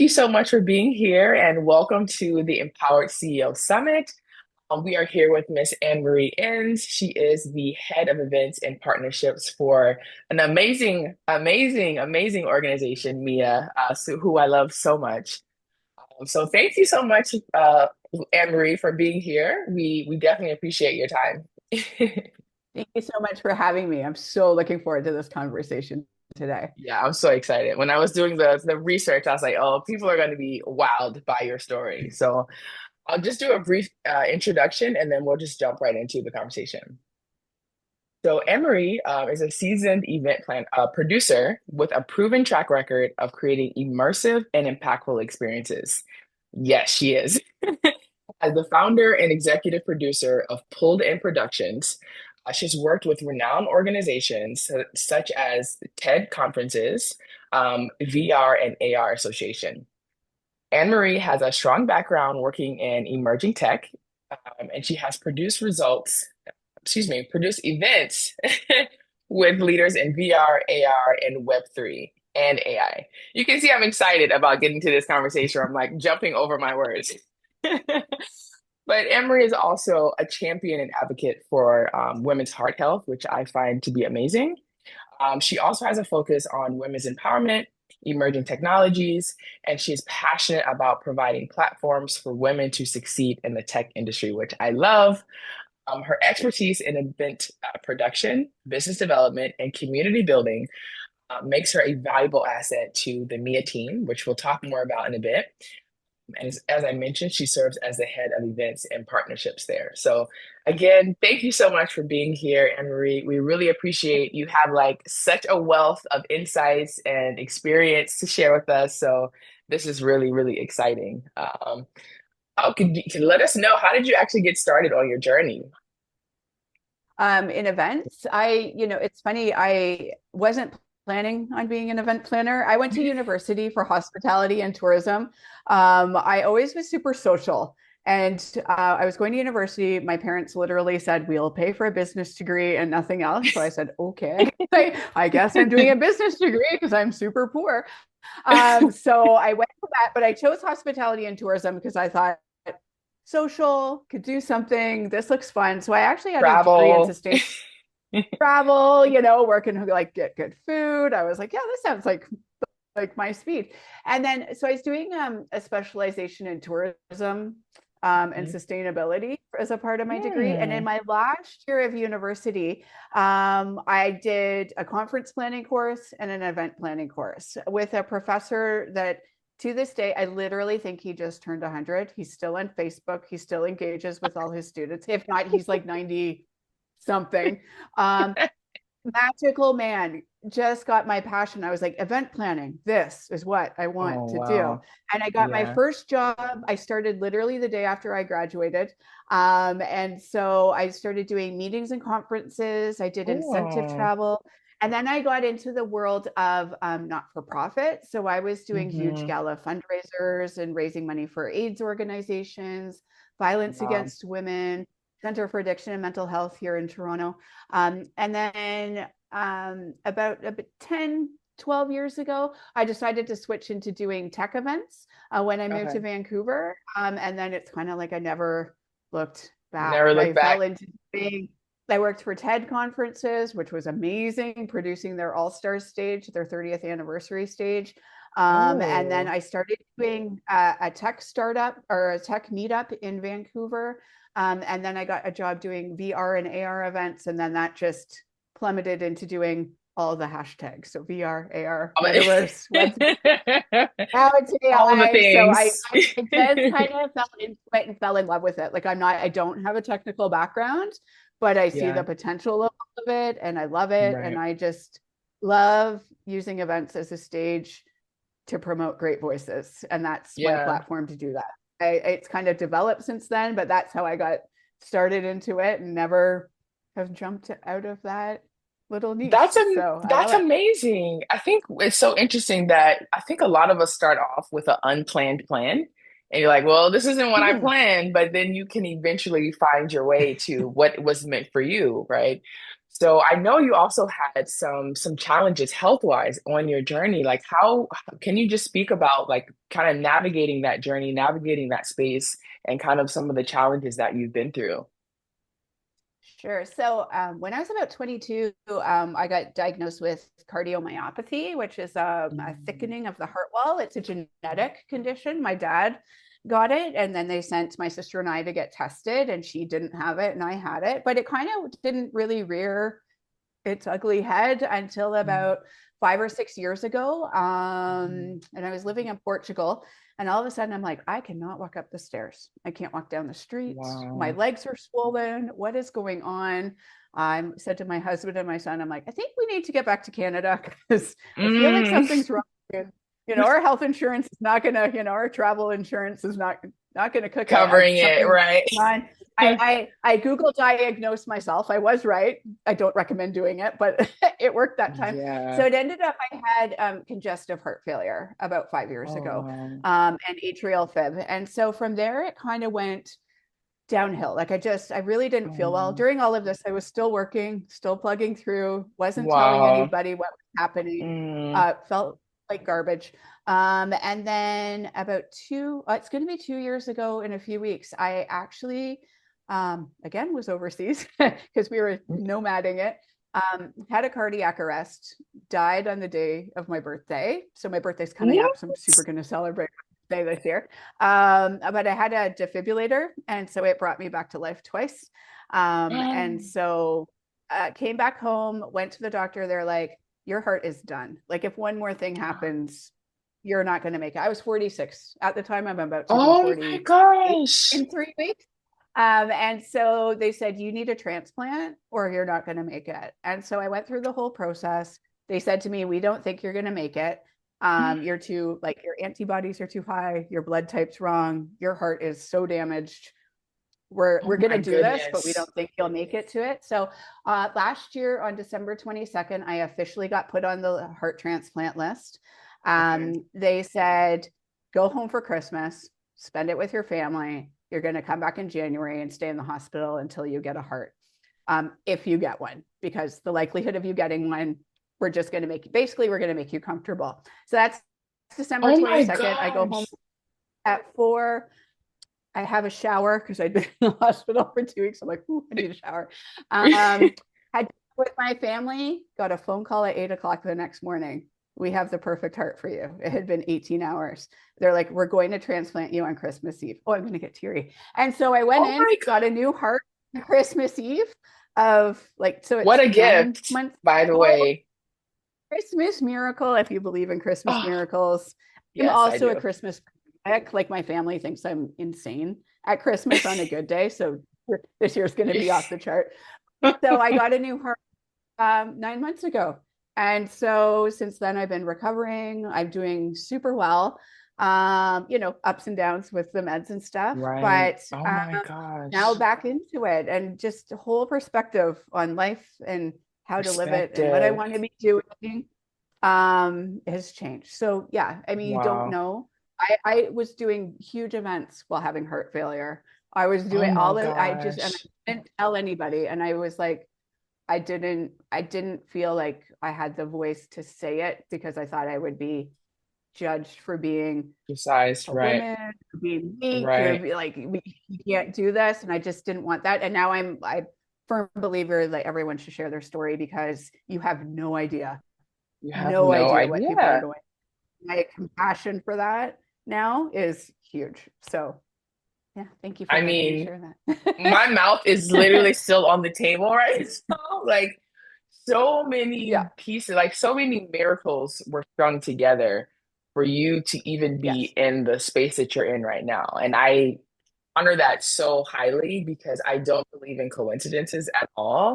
you so much for being here and welcome to the Empowered CEO Summit. We are here with Miss Anne Marie Enns. She is the head of events and partnerships for an amazing organization, MIA, who I love so much. So thank you so much, Anne Marie, for being here. We definitely appreciate your time. Thank you so much for having me. I'm so looking forward to this conversation today. Yeah, I'm so excited. When I was doing the research, I was like, oh, people are going to be wowed by your story. So I'll just do a brief introduction and then we'll just jump right into the conversation. So Emery is a seasoned event plan producer with a proven track record of creating immersive and impactful experiences. Yes, she is. As the founder and executive producer of Pulled In Productions, she's worked with renowned organizations such as TED conferences, VR and AR Association. Anne Marie has a strong background working in emerging tech, and she has produced events with leaders in VR, AR, and Web3 and AI. You can see I'm excited about getting to this conversation. I'm like jumping over my words. But Emery is also a champion and advocate for women's heart health, which I find to be amazing. She also has a focus on women's empowerment, emerging technologies, and she's passionate about providing platforms for women to succeed in the tech industry, which I love. Her expertise in event production, business development, and community building makes her a valuable asset to the MIA team, which we'll talk more about in a bit. And as I mentioned, she serves as the head of events and partnerships there. So again, thank you so much for being here, Anne Marie. We really appreciate you have like such a wealth of insights and experience to share with us. So this is really exciting. Can you let us know, how did you actually get started on your journey? In events, it's funny, I wasn't planning on being an event planner. I went to university for hospitality and tourism. I always was super social. And I was going to university. My parents literally said, we'll pay for a business degree and nothing else. So I said, okay, I guess I'm doing a business degree because I'm super poor. So I went for that, but I chose hospitality and tourism because I thought social, could do something. This looks fun. So I actually had a degree in Travel. sustainable travel, working like get good food. I was like, yeah, this sounds like my speed. And then so I was doing a specialization in tourism and sustainability as a part of my degree. And in Hmm. my last year of university, I did a conference planning course and an event planning course with a professor that to this day, I literally think he just turned 100. He's still on Facebook. He still engages with all his students. If not, he's like 90 something. Um, Magical man, just got my passion. I was like, event planning, this is what I want Oh, to do. wow. And I got my Yeah. first job. I started literally the day after I graduated. And so I started doing meetings and conferences. I did incentive Oh. travel. And then I got into the world of not for profit. So I was doing huge Hmm. gala fundraisers and raising money for AIDS organizations, violence Wow. against women, Center for Addiction and Mental Health here in Toronto. And then about 10, 12 years ago, I decided to switch into doing tech events when I moved to Okay. Vancouver. And then it's kind of like I never looked Never back. look I back. fell into being, I worked for TED conferences, which was amazing, producing their All Stars stage, their 30th anniversary stage. And then Oh. I started doing a tech startup or a tech meetup in Vancouver. And then I got a job doing VR and AR events. And then that just plummeted into doing all the hashtags. So VR, AR, metaverse, web, now it's All the AI. So I, things. I just kind of fell into it and fell in love with it. Like I don't have a technical background, but I see the Yeah, potential of all of it and I love it. And right. I just love using events as a stage to promote great voices. And that's my Yeah. platform to do that. It's kind of developed since then, but that's how I got started into it and never have jumped out of that little niche. So I That's love it. amazing. I think it's so interesting that I think a lot of us start off with an unplanned plan. And you're like, well, this isn't what I planned, but then you can eventually find your way to what was meant for you, right? So I know you also had some challenges health-wise on your journey. Like how can you just speak about like kind of navigating that journey, navigating that space, and kind of some of the challenges that you've been through? Sure. So when I was about 22, I got diagnosed with cardiomyopathy, which is a Mm. thickening of the heart wall. It's a genetic condition. My dad got it, and then they sent my sister and I to get tested, and she didn't have it, and I had it. But it kind of didn't really rear its ugly head until Mm. about 5 or 6 years ago. Mhm. And I was living in Portugal. And all of a sudden, I'm like, I cannot walk up the stairs. I can't walk down the street. My Wow. legs are swollen. What is going on? I said to my husband and my son, I'm like, I think we need to get back to Canada because I feel like Mm. something's wrong. Our health insurance is not gonna, our travel insurance is not gonna cook. I Covering it, something right? on. I Google diagnosed myself. I was right. I don't recommend doing it, but it worked that time. So Yeah. it ended up I had congestive heart failure about 5 years Oh, ago, wow. and atrial fib, and so from there it kind of went downhill. Like I really didn't feel well Oh, during all of this. I was still working, still plugging through, wasn't telling wow. anybody what was happening. Mm. Felt like garbage. And then about it's going to be 2 years ago in a few weeks, I actually, again, was overseas because we were nomading it. Had a cardiac arrest, died on the day of my birthday. So my birthday's coming up, so I'm What? super going to celebrate my birthday this year. But I had a defibrillator, and so it brought me back to life twice. And so came back home, went to the doctor. They're like, your heart is done. Like, if one more thing happens, you're not going to make it. I was 46 at the time. I'm about to be Oh my 48 gosh. in 3 weeks. And so they said, you need a transplant or you're not going to make it. And so I went through the whole process. They said to me, we don't think you're going to make it. You're too, like, your antibodies are too high, your blood type's wrong, your heart is so damaged. We're Oh going to my do this, but we goodness. don't think you'll make it to it. So last year on December 22nd, I officially got put on the heart transplant list. Okay. They said, go home for Christmas, spend it with your family. You're going to come back in January and stay in the hospital until you get a heart, if you get one, because the likelihood of you getting one, we're just going to make, basically, we're going to make you comfortable. So that's December Oh my 22nd. I go home gosh. at 4. I have a shower because I'd been in the hospital for 2 weeks. I'm like, ooh, I need a shower. Had with my family, got a phone call at 8 o'clock the next morning. We have the perfect heart for you. It had been 18 hours. They're like, we're going to transplant you on Christmas Eve. Oh, I'm going to get teary. And so I went Oh in, my got a God. new heart on Christmas Eve of like, so What it's a 9 gift, months by the old. way. Christmas miracle, if you believe in Christmas Oh, miracles. I'm yes, I also a do. Christmas fanatic. Like, my family thinks I'm insane at Christmas on a good day. So this year's going to be off the chart. So I got a new heart 9 months ago. And so since then, I've been recovering. I'm doing super well. Ups and downs with the meds and stuff, Right. but Oh my now gosh. back into it, and just a whole perspective on life and how to live it and what I Perspective. want to be doing has changed. So yeah, I mean, you don't Wow. know. I was doing huge events while having heart failure. I was Oh doing my all of I just and gosh. I didn't tell anybody. And I was like, I didn't feel like I had the voice to say it because I thought I would be judged for being Precise. a Right. woman, for being weak, you're Right. like, you can't do this. And I just didn't want that. And now I firm believer that everyone should share their story because you have You have no no idea what people are idea. going. My compassion for that now is huge. So yeah, thank you for I letting me mean, share my that. mouth is literally still on the table right now. Like so Yeah. many pieces, like so many miracles were strung together for you to even be Yes. in the space that you're in right now. And I honor that so highly because I don't believe in coincidences at all.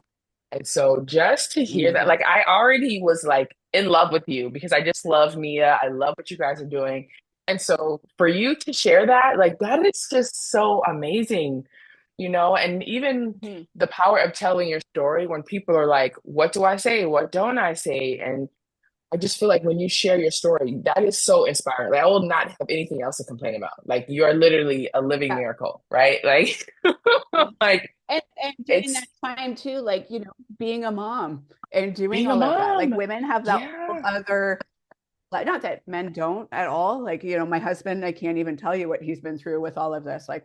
And so just to hear that, Mhm. like I already was like in love with you because I just love Mia. I love what you guys are doing. And so for you to share that, like that is just so amazing, and even Mhm. the power of telling your story when people are like, what do I say? What don't I say? And I just feel like when you share your story, that is so inspiring. Like I will not have anything else to complain about. Like you are literally a living Yeah. miracle, right? Like, like And during that it's time too, like, being a mom and doing being a all of that, like mom. women have that whole Yeah. other, like, not that men don't at all. Like, my husband, I can't even tell you what he's been through with all of this. Like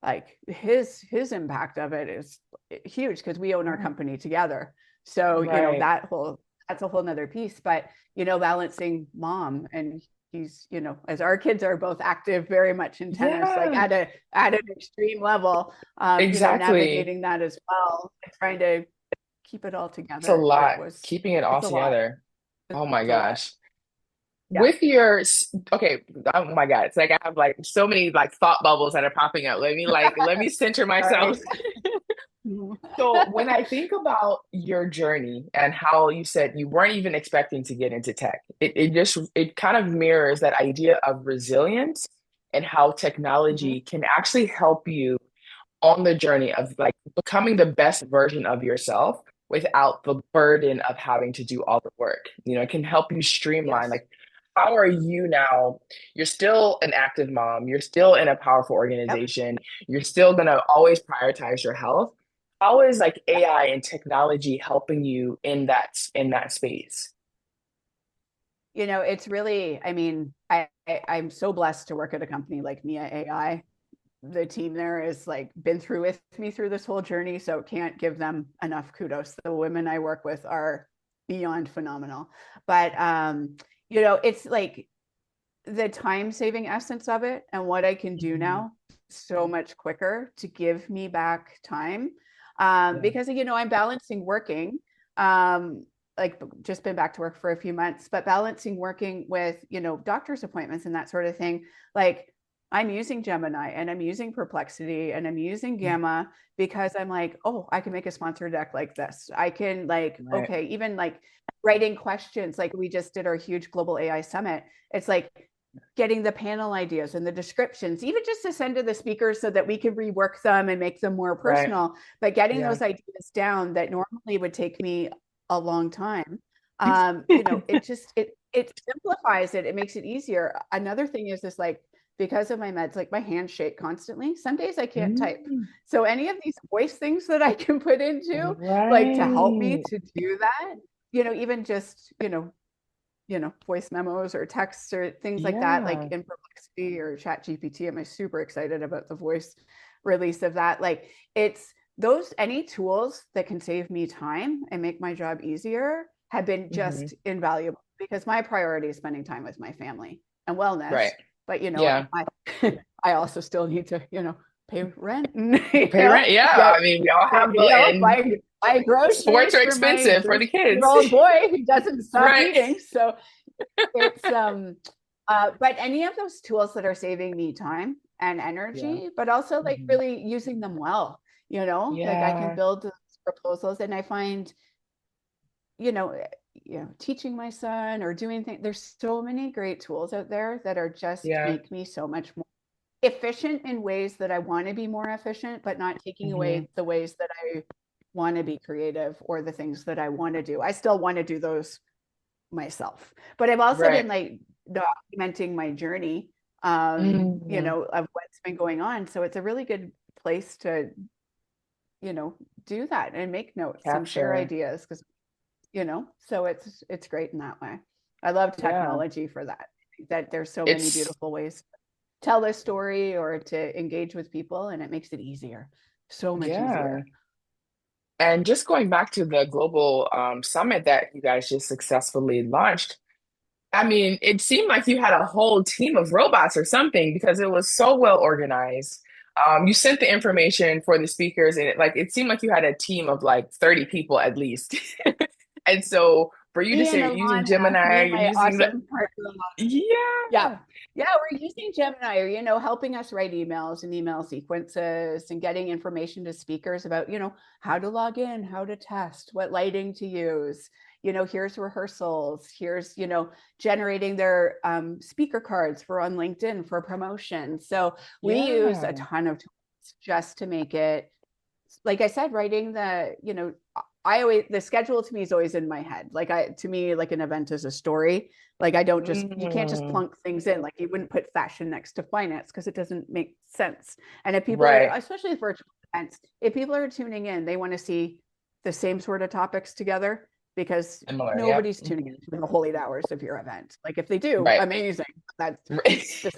like his impact of it is huge because we own our Yeah. company together. So, Right. that's a whole nother piece. But, balancing mom, and he's, as our kids are both active very much in tennis, like Yeah. at an extreme level, Exactly. navigating that as well, and trying to keep it all It's a together. lot. Keeping it all It's a lot. together. Oh my It's a lot. gosh. Yeah. With your okay, oh my God, it's like I have like so many like thought bubbles that are popping up. Let me center myself. Sorry. So when I think about your journey and how you said you weren't even expecting to get into tech, it kind of mirrors that idea of resilience and how Mhm. technology can actually help you on the journey of like becoming the best version of yourself without the burden of having to do all the work. It can help you streamline. Yes. Like, how are you now? You're still an active mom, you're still in a powerful Yep. organization, you're still going to always prioritize your health. How is like Yep. AI and technology helping you in that space? It's really, I mean, I'm so blessed to work at a company like Mia AI. The team there is like been through with me through this whole journey, so can't give them enough kudos. The women I work with are beyond phenomenal. But it's like the time saving essence of it and what I can do Mhm. now so much quicker to give me back time. Yeah. Because, I'm balancing working, um, like just been back to work for a few months, but balancing working with, doctor's appointments and that sort of thing. Like I'm using Gemini and I'm using Perplexity and I'm using Gamma because I'm like, oh, I can make a sponsor deck like this. I can like, Right. okay, even like writing questions, like we just did our huge global AI summit. It's like getting the panel ideas and the descriptions, even just to send to the speakers so that we can rework them and make them more Right. personal, but getting Yeah. those ideas down that normally would take me a long time. It just, it simplifies it. It makes it easier. Another thing is this, like, because of my meds, like my hands shake constantly. Some days I can't type. Mm. So any of these voice things that I can put into, like to help me Right. to do that, even just, voice memos or texts or things like that, like Yeah. in Perplexity or Chat GPT. I'm super excited about the voice release of that. Like it's those, any tools that can save me time and make my job easier have been Hmm. just invaluable because my priority is spending time with my family and wellness. Right. But Yeah. I also still need to, pay rent and Pay rent. Yeah. I get, mean, we all have and buy sports groceries are for my expensive for the kids. 13-year-old boy who doesn't stop Right. eating. So it's but any of those tools that are saving me time and Yeah. energy, but also like Hmm. really using them well, like I can Yeah. build proposals, and I find, you know, teaching my son or doing things, there's so many great tools out there that are just Yeah. make me so much more efficient in ways that I want to be more efficient, but not taking Hmm. away the ways that I want to be creative or the things that I want to do. I still want to do those myself. But I've also Right. been like documenting my journey, Hmm. of what's been going on. So it's a really good place to, you know, do that and make notes and share Capture. ideas because, so it's great in that way. I love Yeah. technology for that. That there's so many It's beautiful ways to tell a story or to engage with people, and it makes it easier. So much yeah. easier. And just going back to the global summit that you guys just successfully launched, I mean, it seemed like you had a whole team of robots or something because it was so well organized. You sent the information for the speakers, and it seemed like you had a team of like 30 people at least. And so for you to Me and say you're using Alana, me Gemini, and you're my using the awesome partner. Yeah. yeah, Yeah, we're using Gemini, or, helping us write emails and email sequences and getting information to speakers about, how to log in, how to test, what lighting to use. Here's rehearsals, here's, generating their speaker cards for on LinkedIn for promotion. So we use a yeah, ton of tools just to make it, like I said, writing the, I always, the schedule to me is always in my head. Like to me, like an event is a story. Like I don't just, you can't just Mm, plunk things in. Like you wouldn't put fashion next to finance because it doesn't make sense. And if people are, right. especially with virtual events, if people are tuning in, they want to see the same sort of topics together because Similar. Yep. nobody's tuning in for the whole 8 hours of your event. Like if they do, Right. amazing. That's Right. the,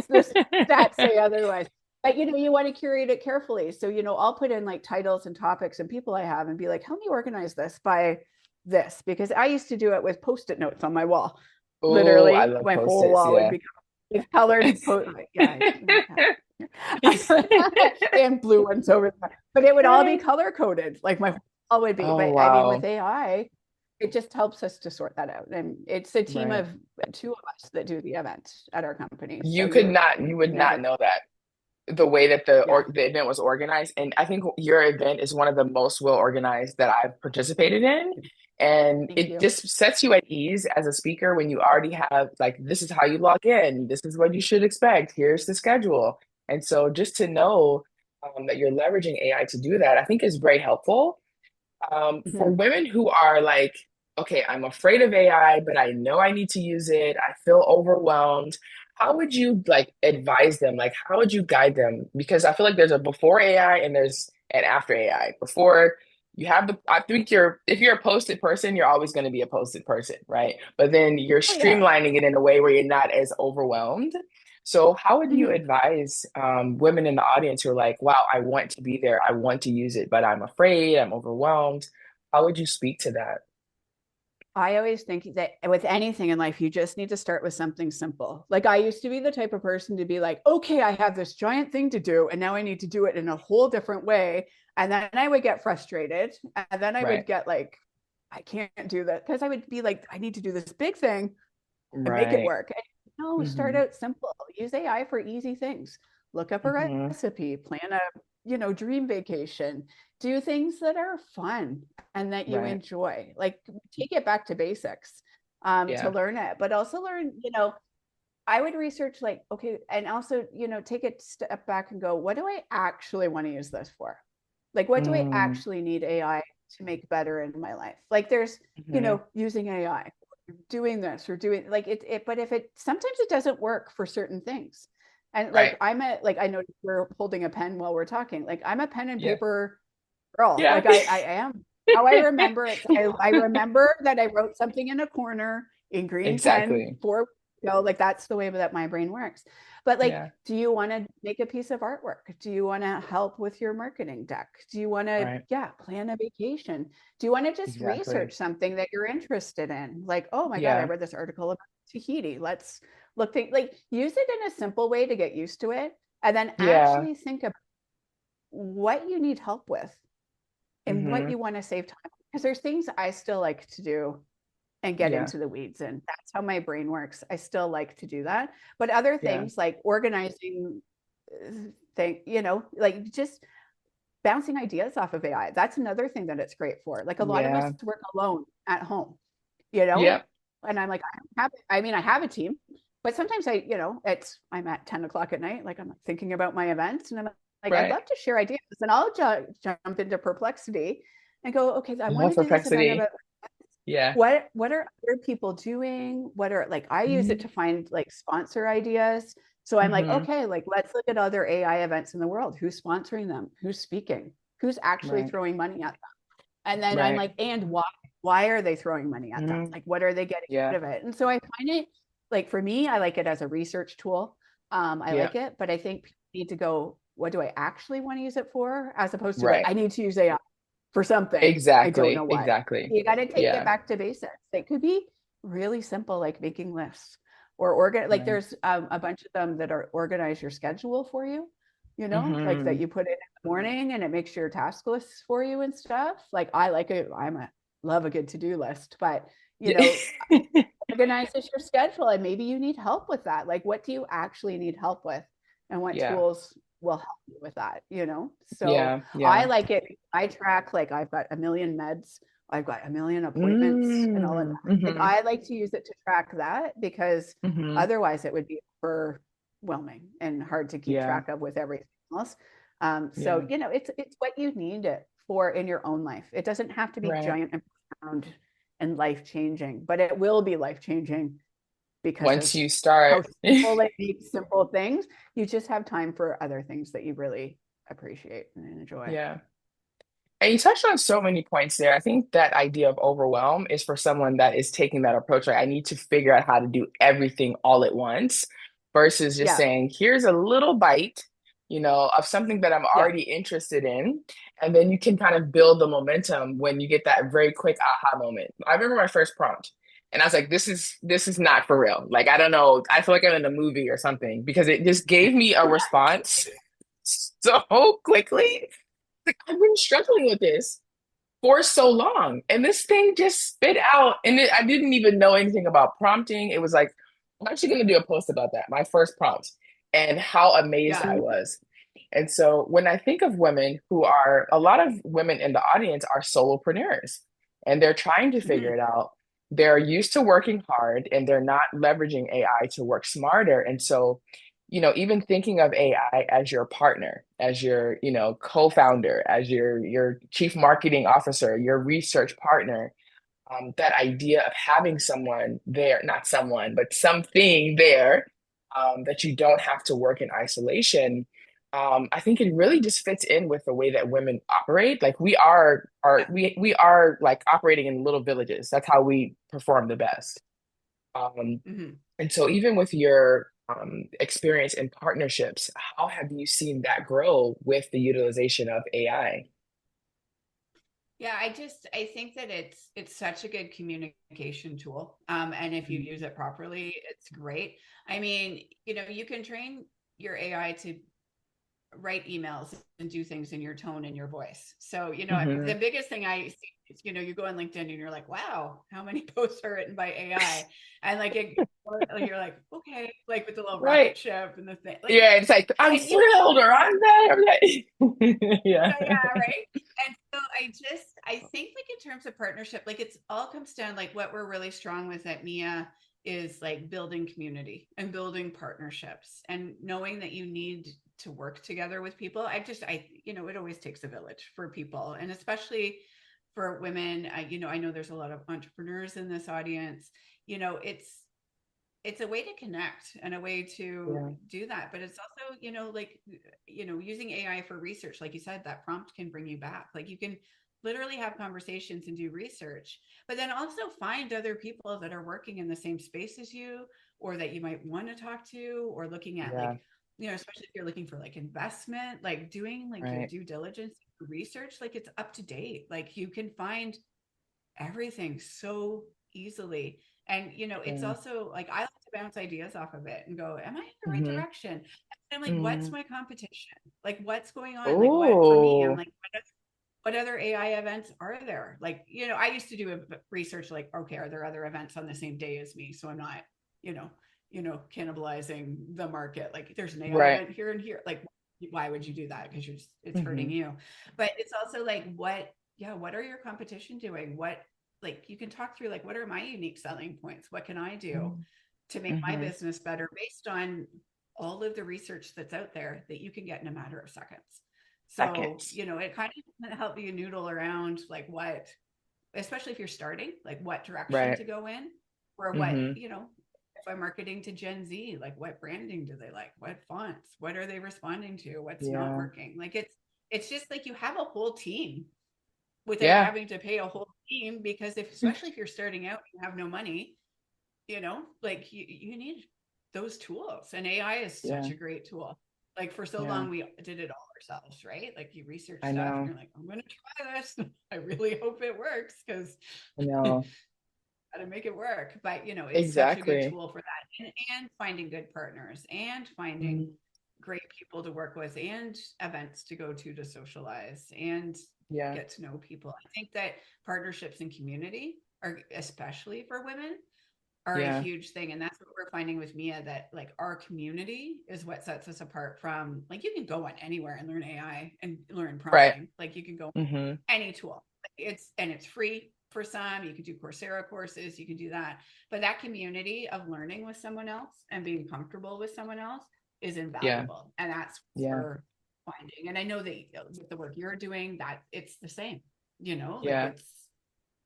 the stats say otherwise. But you want to curate it carefully. So I'll put in like titles and topics and people I have and be like, help me organize this by this, because I used to do it with post-it notes on my wall. Oh, I Literally, love my whole Post-its. wall would Yeah. be colored. Yeah, and blue ones over there. But it would all be color coded, like my wall would be. Oh, But I mean, with wow. AI, it just helps us to sort that out. And it's a team Right. of two of us that do the event at our company. So You would not never, know that the way that the yeah. or the event was organized. And I think your event is one of the most well organized that I've participated in. And Thank it you. just sets you at ease as a speaker when you already have like this is how you log in, this is what you should expect, here's the schedule. And so just to know that you're leveraging AI to do that, I think is very helpful. For Mhm. women who are like, okay, I'm afraid of AI, but I know I need to use it, I feel overwhelmed. How would you like advise them? Like, how would you guide them? Because I feel like there's a before AI and there's an after AI. Before you have the, I think if you're a posted person, you're always going to be a posted person, right? But then you're Oh yeah. streamlining it in a way where you're not as overwhelmed. So, how would you Mhm. advise women in the audience who are like, wow, I want to be there, I want to use it, but I'm afraid, I'm overwhelmed? How would you speak to that? I always think that with anything in life, you just need to start with something simple. Like I used to be the type of person to be like, okay, I have this giant thing to do, and now I need to do it in a whole different way. And then I would get frustrated. And then I Right, would get like, I can't do that because I would be like, I need to do this big thing and make it right. work. And, no, start Hmm. out simple. Use AI for easy things. Look up a Hmm. recipe, plan a, dream vacation, do things that are fun and that you Right. enjoy. Like take it back to basics to Yeah. learn it, but also learn, I would research like, okay, and also, take a step back and go, what do I actually want to use this for? Like, what do I Mm. actually need AI to make better in my life? Like, there's, Hmm. using AI, doing this or doing like but if it sometimes it doesn't work for certain things. And like Right. like I know we're holding a pen while we're talking. Like I'm a pen and Yeah. paper girl. Yeah. Like I am. How I remember it. I remember that I wrote something in a corner in green pen Exactly. for like that's the way that my brain works. But like, Yeah. do you want to make a piece of artwork? Do you want to help with your marketing deck? Do you want to, Right. yeah, plan a vacation? Do you want to just Exactly. research something that you're interested in? Like, oh my God, I Yeah. read this article about Tahiti. Let's like use it in a simple way to get used to it. And then Yeah. actually think about what you need help with and what Hmm. you want to save time. Because there's things I still like to do and get Yeah. into the weeds. And that's how my brain works. I still like to do that. But other Yeah. things like organizing thing, like just bouncing ideas off of AI. That's another thing that it's great for. Like a lot of us Yeah. work alone at home, you know? Yep. And I'm like, I have a team, but sometimes I'm at 10 o'clock at night, like I'm thinking about my events and I'm like, I'd Right. love to share ideas. And I'll jump into perplexity and go, okay, I I want love to do this event perplexity. about Yeah. what are other people doing? What are like I use it Hmm. to find like sponsor ideas. So I'm like, Hmm. okay, like let's look at other AI events in the world. Who's sponsoring them? Who's speaking? Who's actually Right. throwing money at them? And then I'm Right. like, and why? Why are they throwing money at them? Hmm. Like, what are they getting Yeah. out of it? And so I find it like for me, I like it as a research tool. I Yeah. like it, but I think people need to go, what do I actually want to use it for? As opposed to like, Right. I need to use AI for something. I don't know Exactly. what. Exactly. You got to take it Yeah. back to basics. It could be really simple, like making lists or like Right. there's a bunch of them that are organize your schedule for you, like that Hmm. you put it in the morning and it makes your task lists for you and stuff. Like I like it. Love a good to-do list, but you Yeah. know, organizes your schedule and maybe you need help with that. Like what do you actually need help with and what Yeah. tools will help you with that, so Yeah. I Yeah. like it. I track like I've got a million meds, I've got a million appointments and all of Mm. that. Like Hmm. I like to use it to track that because Hmm. otherwise it would be overwhelming and hard to keep Yeah. track of with everything else. So Yeah. it's what you need it for in your own life. It doesn't have to be Right. giant and profound and life changing, but it will be life changing because Once of you how start, simple they make simple things. You just have time for other things that you really appreciate and enjoy. yeah. And you touched on so many points there. I think that idea of overwhelm is for someone that is taking that approach. Like, I need to figure out how to do everything all at once versus just Yeah. saying, here's a little bite, of something that I'm Yeah. already interested in. And then you can kind of build the momentum when you get that very quick aha moment. I remember my first prompt and I was like, this is not for real. Like, I don't know. I feel like I'm in a movie or something because it just gave me a response so quickly. Like, I've been struggling with this for so long. And this thing just spit out. And I didn't even know anything about prompting. It was like, I'm actually going to do a post about that, my first prompt, and how amazed Yeah. I was. And so when I think of women a lot of women in the audience are solopreneurs and they're trying to figure Mm-hmm. it out. They're used to working hard and they're not leveraging AI to work smarter. And so even thinking of AI as your partner, as your, co-founder, as your chief marketing officer, your research partner, that idea of having someone there, not someone, but something there, that you don't have to work in isolation. I think it really just fits in with the way that women operate. Like Yeah. we are like operating in little villages. That's how we perform the best. Um, Mm-hmm. and so, even with your experience in partnerships, how have you seen that grow with the utilization of AI? Yeah, I think that it's such a good communication tool. And if you use it properly, it's great. I mean, you can train your AI to write emails and do things in your tone and your voice. So, the Hmm. biggest thing I see is, you go on LinkedIn and you're like, wow, how many posts are written by AI? And you're like, okay, like with the little Right. rocket ship and the thing, like, Yeah, it's like I'm and thrilled or I'm that or that. Yeah. yeah, right. And so I think like in terms of partnership, like it's all comes down like what we're really strong with at Mia is like building community and building partnerships and knowing that you need to work together with people. It always takes a village for people, and especially for women. I know there's a lot of entrepreneurs in this audience. You know, it's a way to connect and a way to Yeah. do that, but it's also like using AI for research, like you said, that prompt can bring you back, like you can literally have conversations and do research, but then also find other people that are working in the same space as you, or that you might want to talk to, or looking at Yeah. like especially if you're looking for like investment, like doing like your Right. due diligence research, like it's up to date, like you can find everything so easily. And it's Yeah. also like I like to bounce ideas off of it and go, am I in the right Hmm. direction? And I'm like, what's Hmm. my competition? Like what's going on? Like what for me? I'm Oh, like, what other AI events are there? Like, I used to do a research like, okay, are there other events on the same day as me? So I'm not, you know, cannibalizing the market. Like there's an AI right. event here and here. Like, why would you do that? Because it's hurting Hmm. you. But it's also like, what are your competition doing? Like you can talk through like, what are my unique selling points? What can I do to make my Hmm. business better based on all of the research that's out there that you can get in a matter of seconds. So, Seconds. it kind of help you noodle around like what, especially if you're starting, like what direction Right. to go in, or what, Hmm. if I'm marketing to Gen Z, like what branding do they like? What fonts? What are they responding to? What's not Yeah. working? Like it's just like you have a whole team without Yeah. having to pay a whole team, because especially if you're starting out and you have no money, like you need those tools, and AI is such Yeah. a great tool. Like for so Yeah. long we did it all ourselves, right? Like you research I stuff and know. you're like, I'm gonna try this. I really hope it works, because I know. gotta make it work. But it's such a good Exactly. tool for that, and finding good partners, and finding Mhm. great people to work with, and events to go to socialize and Yeah. get to know people. I think that partnerships and community are, especially for women, are a Yeah. huge thing. And that's what we're finding with Mia, that like our community is what sets us apart from, like, you can go on anywhere and learn AI and learn Right. prompting. Like you can go Hmm. any tool. It's free for some. You can do Coursera courses, you can do that. But that community of learning with someone else and being comfortable with someone else is Yeah. invaluable. And that's Yeah. where finding. And I know that with the work you're doing, that it's the same, like Yeah.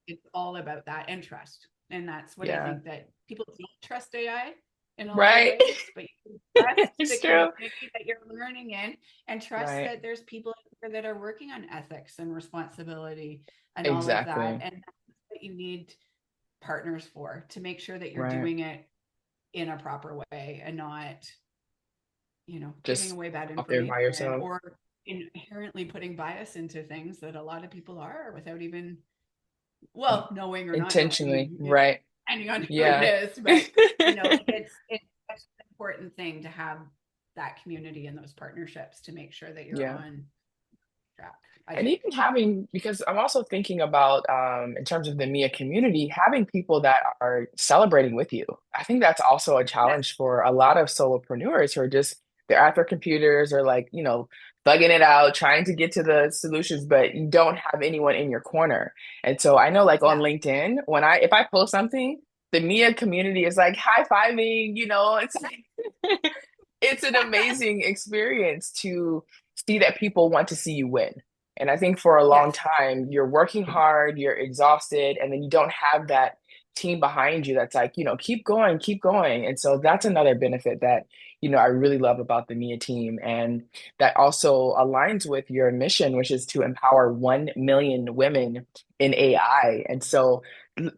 it's all about that and trust. And that's what I Yeah. think, that people don't trust AI in a lot of Right. ways, but you can trust the It's true. community that you're learning in, and trust Right. that there's people that are working on ethics and responsibility and all of that. Exactly. And that's what you need partners for, to make sure that you're Right. doing it in a proper way and not, giving Just away bad out there by information yourself. or inherently putting bias into things that a lot of people are without even, well, knowing or not Intentionally. knowing, Right. depending on who it Yeah. is. But it's such an important thing to have that community and those partnerships to make sure that you're Yeah. on track, I And think. even having, because I'm also thinking about, in terms of the Mia community, having people that are celebrating with you. I think that's also a Yes. challenge for a lot of solopreneurs who are just, they're at their computers or like, bugging it out, trying to get to the solutions, but you don't have anyone in your corner. And so I know like on Yeah. LinkedIn, if I post something, the Mia community is like high-fiving, it's like, it's an amazing experience to see that people want to see you win. And I think for a long Yes. time, you're working hard, you're exhausted, and then you don't have that team behind you that's like, keep going, keep going. And so that's another benefit that, I really love about the Mia team. And that also aligns with your mission, which is to empower 1 million women in AI. And so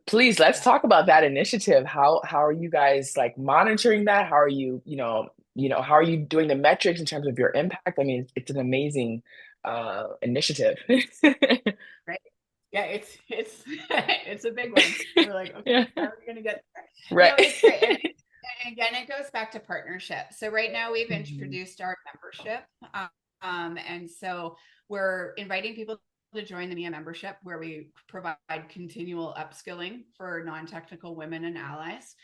please let's Yeah. talk about that initiative. How are you guys like monitoring that? How are you, how are you doing the metrics in terms of your impact? I mean, it's an amazing initiative. Right. Yeah, it's it's a big one. We're like, okay, Yeah. how are we gonna get there? Right. It's great. And again, it goes back to partnership. So right now we've Mhm. introduced our membership. And so we're inviting people to join the MIA membership, where we provide continual upskilling for non-technical women and allies,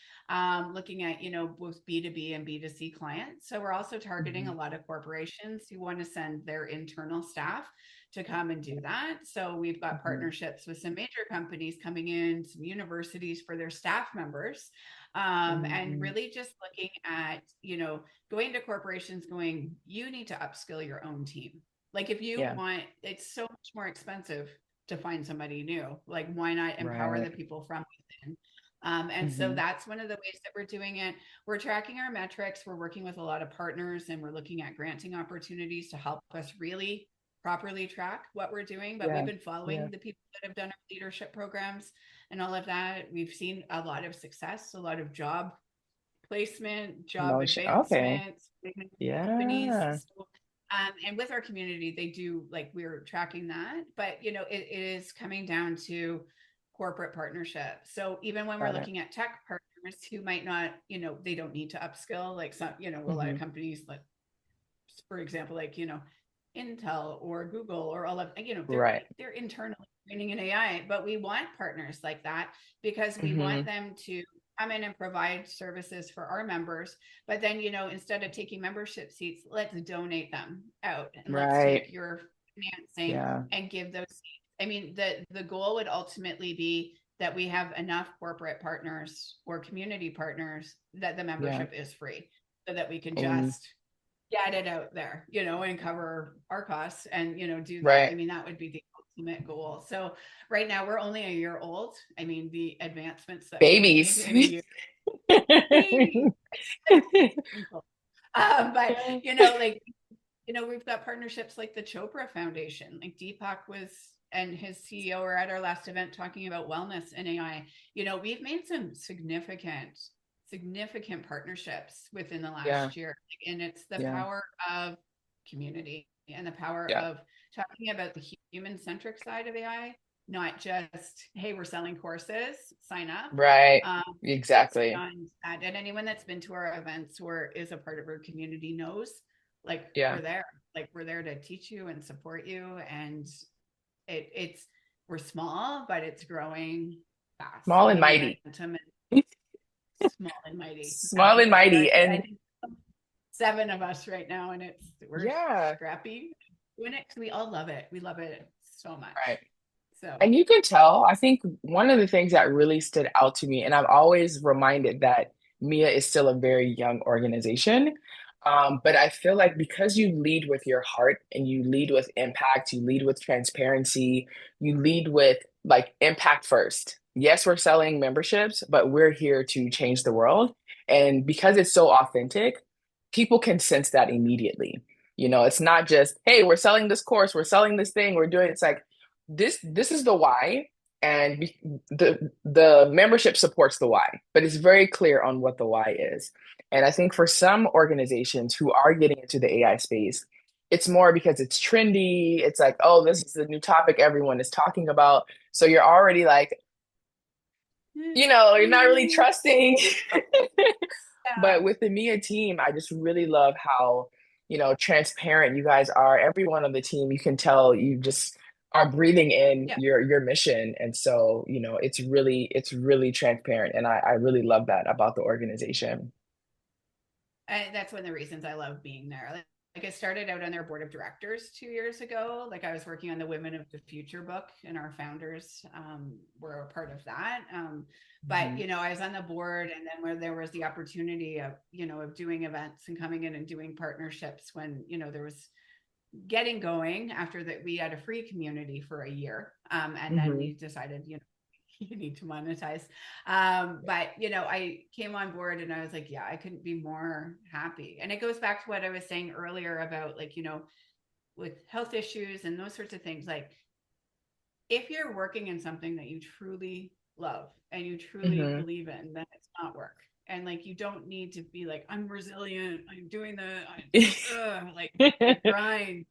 looking at, both B2B and B2C clients. So we're also targeting a Mhm. lot of corporations who want to send their internal staff to come and do that. So we've got Mhm. partnerships with some major companies coming in, some universities for their staff members, and Mhm. really just looking at, going to corporations, going, you need to upskill your own team. Like if you Yeah. want, it's so much more expensive to find somebody new. Like why not empower Right. the people from within? And so Mhm. that's one of the ways that we're doing it. We're tracking our metrics. We're working with a lot of partners, and we're looking at granting opportunities to help us really properly track what we're doing. But we've Yeah. been Yeah. following the people that have done our leadership programs and all of that. We've seen a lot of success, a lot of job placement, job Motion. Okay. advancement, companies. Yeah. So, and with our community, they do, like, we're tracking that, but it is coming down to corporate partnership. So even when we're Got it. looking at tech partners who might not, they don't need to upskill, like some, a lot of Mhm. companies, like for example, like Intel or Google or all of, Right. they're internally training in AI, but we want partners like that because we want Mhm. them to come in and provide services for our members. But then, instead of taking membership seats, let's donate them out, and let's Right. take your financing Yeah. and give those seats. I mean, the goal would ultimately be that we have enough corporate partners or community partners that the Yeah. membership is free, so that we can And just get it out there, and cover our costs and, do that. I right. mean, that would be the ultimate goal. So right now we're only a year old. I mean, the advancements that we've made Babies. in a year, baby, but like, we've got partnerships like the Chopra Foundation, like Deepak was and his CEO were at our last event talking about wellness and AI. We've made some significant partnerships within the Yeah. last year. And it's the Yeah. power of community and the power Yeah. of talking about the human centric side of AI, not just, hey, we're selling courses, sign up. Right. Um, it's Exactly. beyond that. And anyone that's been to our events or is a part of our community knows, like, Yeah. we're there. Like, we're there to teach you and support you. And it's, we're small, but it's growing fast. Small The and mighty. momentum small and mighty. Small and Absolutely. mighty. I And think 7 of us right now, and we're yeah, scrappy doing it 'cause we all love it. We love it so right. much. So And you can tell, I think one of the things that really stood out to me, and I'm always reminded that Mia is still a very young organization. But I feel like because you lead with your heart and you lead with impact, you lead with transparency, you lead with like impact first. Yes, we're selling memberships, but we're here to change the world. And because it's so authentic, people can sense that immediately. It's not just, hey, we're selling this course, we're selling this thing, we're doing it's like this is the why. And the membership supports the why, but it's very clear on what the why is. And I think for some organizations who are getting into the AI space, it's more because it's trendy. It's like, oh, this is the new topic everyone is talking about. So you're already like, you're not really Mm, trusting. yeah, But with the Mia team, I just really love how, transparent you guys are. Everyone on the team, you can tell you just are breathing in yeah. your mission. And so, it's really transparent. And I really love that about the organization. That's one of the reasons I love being there. I started out on their board of directors 2 years ago. Like I was working on the Women of the Future book, and our founders were a part of that. But Mhm. I was on the board, and then where there was the opportunity of of doing events and coming in and doing partnerships when there was getting going after that we had a free community for a year, and then we Mhm. decided you need to monetize. But I came on board and I was like, yeah, I couldn't be more happy. And it goes back to what I was saying earlier about like, with health issues and those sorts of things. Like if you're working in something that you truly love and you truly Mhm. believe in, then it's not work. And like you don't need to be like, I'm resilient, I'm doing like the grind.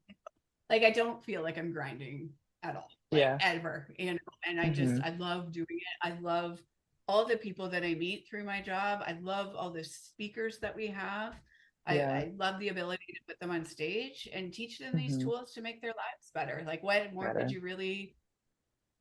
Like I don't feel like I'm grinding at all, like Yeah. ever, and Hmm. I love doing it. I love all the people that I meet through my job. I love all the speakers that we have. Yeah. I love the ability to put them on stage and teach them these Hmm. tools to make their lives better. Like what more could Better. you really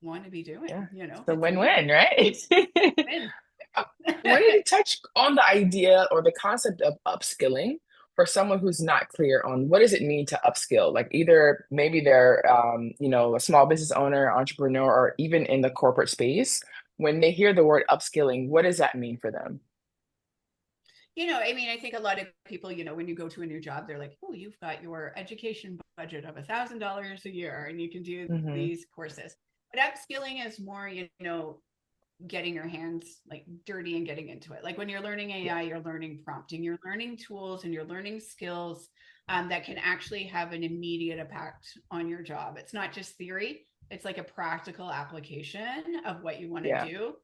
want to be Yeah. doing? It's a It's win-win, amazing. right? Win. I wanted to touch on the idea or the concept of upskilling for someone who's not clear on what does it mean to upskill? Like either maybe they're, a small business owner, entrepreneur, or even in the corporate space. When they hear the word upskilling, what does that mean for them? I mean, I think a lot of people, when you go to a new job, they're like, oh, you've got your education budget of $1,000 a year and you can do Hmm. these courses. But upskilling is more, getting your hands like dirty and getting into it. Like when you're learning Yeah. AI, you're learning prompting, you're learning tools and you're learning skills that can actually have an immediate impact on your job. It's not just theory, it's like a practical application of what you want to Yeah. do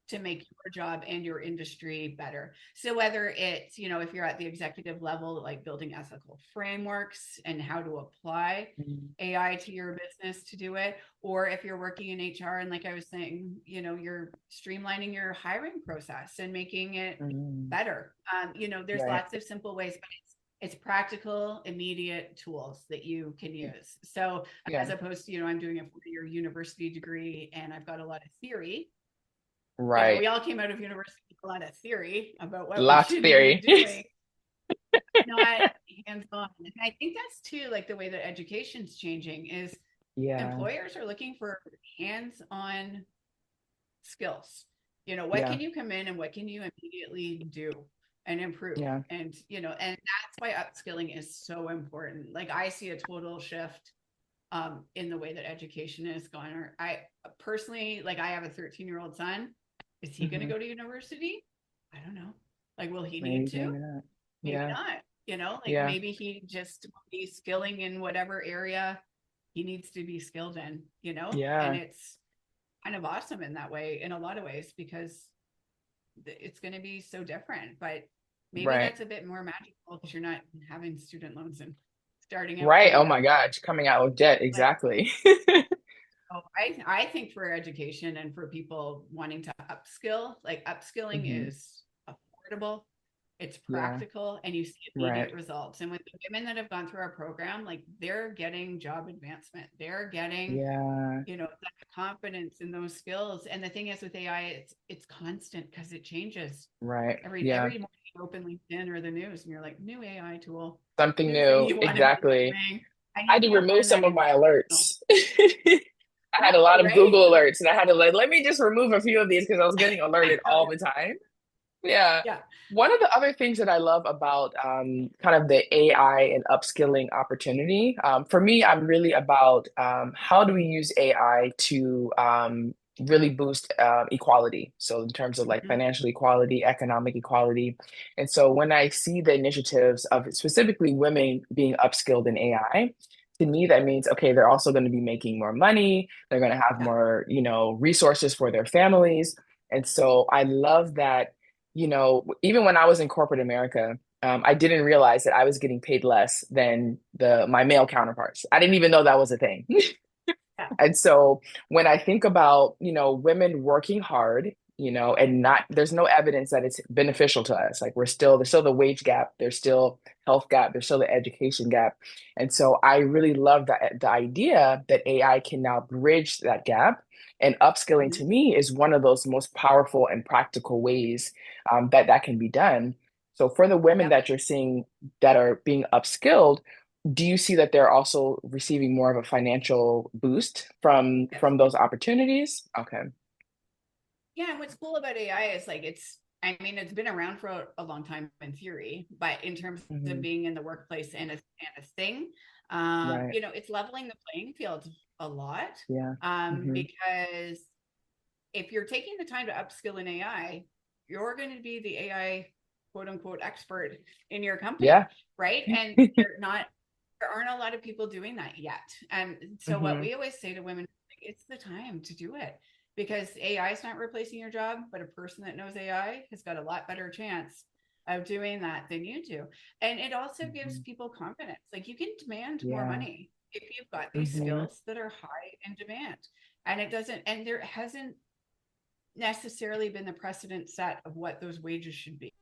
to make your job and your industry better. So whether it's, if you're at the executive level, like building ethical frameworks and how to apply Mhm. AI to your business to do it, or if you're working in HR and like I was saying, you're streamlining your hiring process and making it Mhm. better. There's Right. lots of simple ways, but it's practical, immediate tools that you can use. So Yeah. as opposed to, I'm doing a 4-year university degree and I've got a lot of theory. Right. We all came out of university with a lot of theory about what we Lots of should be theory. doing, not hands-on. And I think that's too like the way that education's changing is Yeah. employers are looking for hands-on skills. What Yeah. can you come in and what can you immediately do and improve? Yeah. And and that's why upskilling is so important. Like I see a total shift in the way that education is going. Or I personally, like I have a 13-year-old son. Is he going to Hmm. go to university? I don't know. Like, will he need Maybe, to? maybe not. Maybe Yeah. not. Like Yeah. maybe he just be skilling in whatever area he needs to be skilled in, and Yeah. it's kind of awesome in that way, in a lot of ways, because it's going to be so different. But maybe Right. that's a bit more magical because you're not having student loans and starting out Right. from Oh my nothing. goff, coming out with debt. Like, Exactly. oh, I think for education and for people wanting to upskill, like upskilling Hmm. is affordable, it's Yeah. practical, and you see Right. immediate results. And with the women that have gone through our program, like they're getting job advancement, they're getting Yeah. that confidence in those skills. And the thing is with AI, it's constant because it changes Right. every Yeah. morning. You open LinkedIn or the news, and you're like, new AI tool, Something new thing new. you want to be Exactly. doing. I I need had to to remove learn some that of in my professional. alerts. I had a lot of Right? Google alerts and I had to let me just remove a few of these because I was getting alerted all the time. Yeah. Yeah. One of the other things that I love about kind of the AI and upskilling opportunity, for me, I'm really about how do we use AI to really boost equality. So in terms of like Mhm. financial equality, economic equality. And so when I see the initiatives of specifically women being upskilled in AI, to me, that means, okay, they're also going to be making more money. They're going to have Yeah. more, resources for their families. And so I love that even when I was in corporate America, I didn't realize that I was getting paid less than the my male counterparts. I didn't even know that was a thing. Yeah. And so when I think about, women working hard, and not, there's no evidence that it's beneficial to us. Like there's still the wage gap, there's still health gap, there's still the education gap. And so I really love that the idea that AI can now bridge that gap. And upskilling Mhm. to me is one of those most powerful and practical ways that can be done. So for the women Yep. that you're seeing that are being upskilled, do you see that they're also receiving more of a financial boost Yes. from those opportunities? Okay. Yeah, and what's cool about AI is like I mean, it's been around for a long time in theory, but in terms of Hmm. being in the workplace and a thing, Right. it's leveling the playing field a lot. Yeah. Hmm. Because if you're taking the time to upskill in AI, you're going to be the AI quote unquote expert in your company, Yeah. right? And there aren't a lot of people doing that yet. And so what Hmm. we always say to women, it's the time to do it because AI is not replacing your job, but a person that knows AI has got a lot better chance of doing that than you do. And it also gives Hmm. people confidence. Like you can demand more Yeah. money if you've got these Hmm. skills that are high in demand. And it doesn't, and there hasn't necessarily been the precedent set of what those wages should be.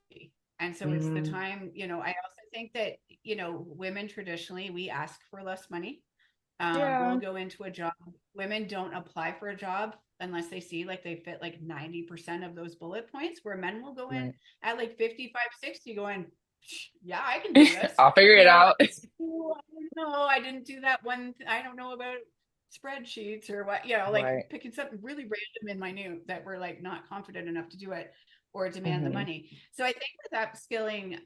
And so it's the Hmm. time, I also think that, women traditionally, we ask for less money. We'll Yeah. go into a job. Women don't apply for a job unless they see like they fit like 90% of those bullet points, where men will go in Right. at like 55, 60, going, yeah, I can do this. I'll figure it Like, out. oh, I don't know. I didn't do that one. I don't know about spreadsheets or what, like Right. picking something really random and minute that we're like not confident enough to do it or demand the Hmm. money. So I think with upskilling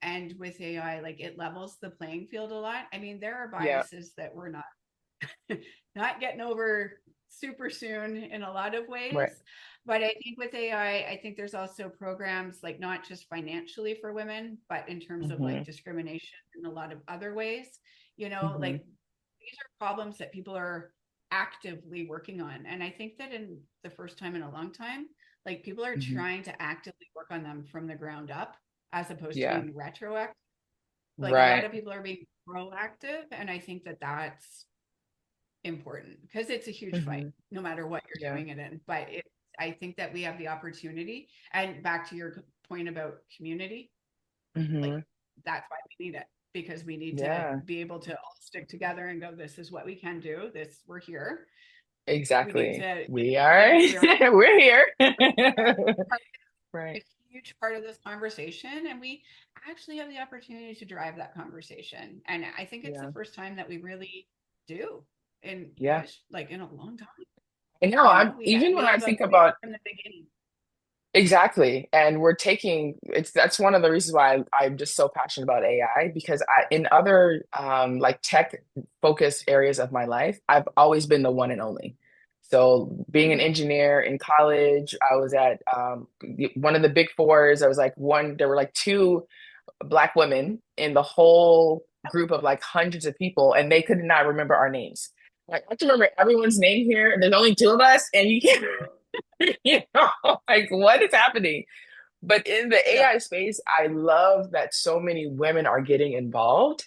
and with AI, like it levels the playing field a lot. I mean, there are Yeah. biases that we're not getting over super soon in a lot of ways. Right. But I think with AI, I think there's also programs like not just financially for women, but in terms of like Hmm. discrimination in a lot of other ways. Hmm. Like these are problems that people are actively working on. And I think that in the first time in a long time, like people are Hmm. trying to actively work on them from the ground up as opposed to Yeah. being retroactive. Like a lot Right. of people are being proactive. And I think that that's important because it's a huge fight Hmm. no matter what you're Yeah. doing it in. But I think that we have the opportunity, and back to your point about community, like Hmm. that's why we need it, because we need to Yeah. be able to all stick together and go, this is what we can do, this, we're here. We need Exactly. to, We are. we're all We're here. a Right. huge part of this conversation, and we actually have the opportunity to drive that conversation. And I think it's the Yeah. first time that we really do in Yeah. his, like in a long time. I know. I'm even We when I have a think voice about from the beginning. exactly, and we're taking it's that's one of the reasons why I'm just so passionate about AI because in other like tech focused areas of my life, I've always been the one and only. So being an Mhm. engineer in college, I was at one of the big fours. I was like one, there were like two Black women in the whole group of like hundreds of people, and they could not remember our names. Like, I have to remember everyone's name here, and there's only two of us, and you can't, like, what is happening? But in the Yeah. AI space, I love that so many women are getting involved.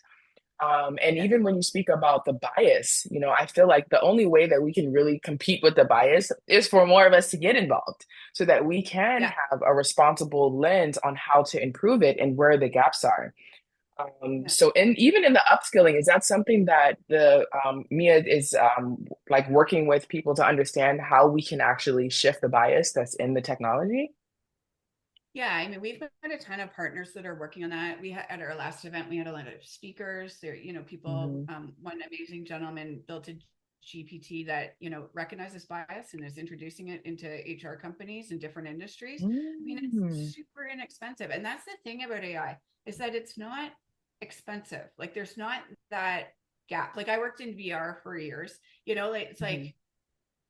And Yes. even when you speak about the bias, I feel like the only way that we can really compete with the bias is for more of us to get involved so that we can Yeah. have a responsible lens on how to improve it and where the gaps are. Yeah. So, and even in the upskilling, is that something that the Mia is like working with people to understand how we can actually shift the bias that's in the technology? Yeah. I mean, we've got a ton of partners that are working on that. We had at our last event, we had a lot of speakers there, people, Hmm. one amazing gentleman built a GPT that, recognizes bias and is introducing it into HR companies and different industries. I mean, it's Mm. super inexpensive. And that's the thing about AI, is that it's not expensive. Like there's not that gap. Like I worked in VR for years, like it's Mhm. like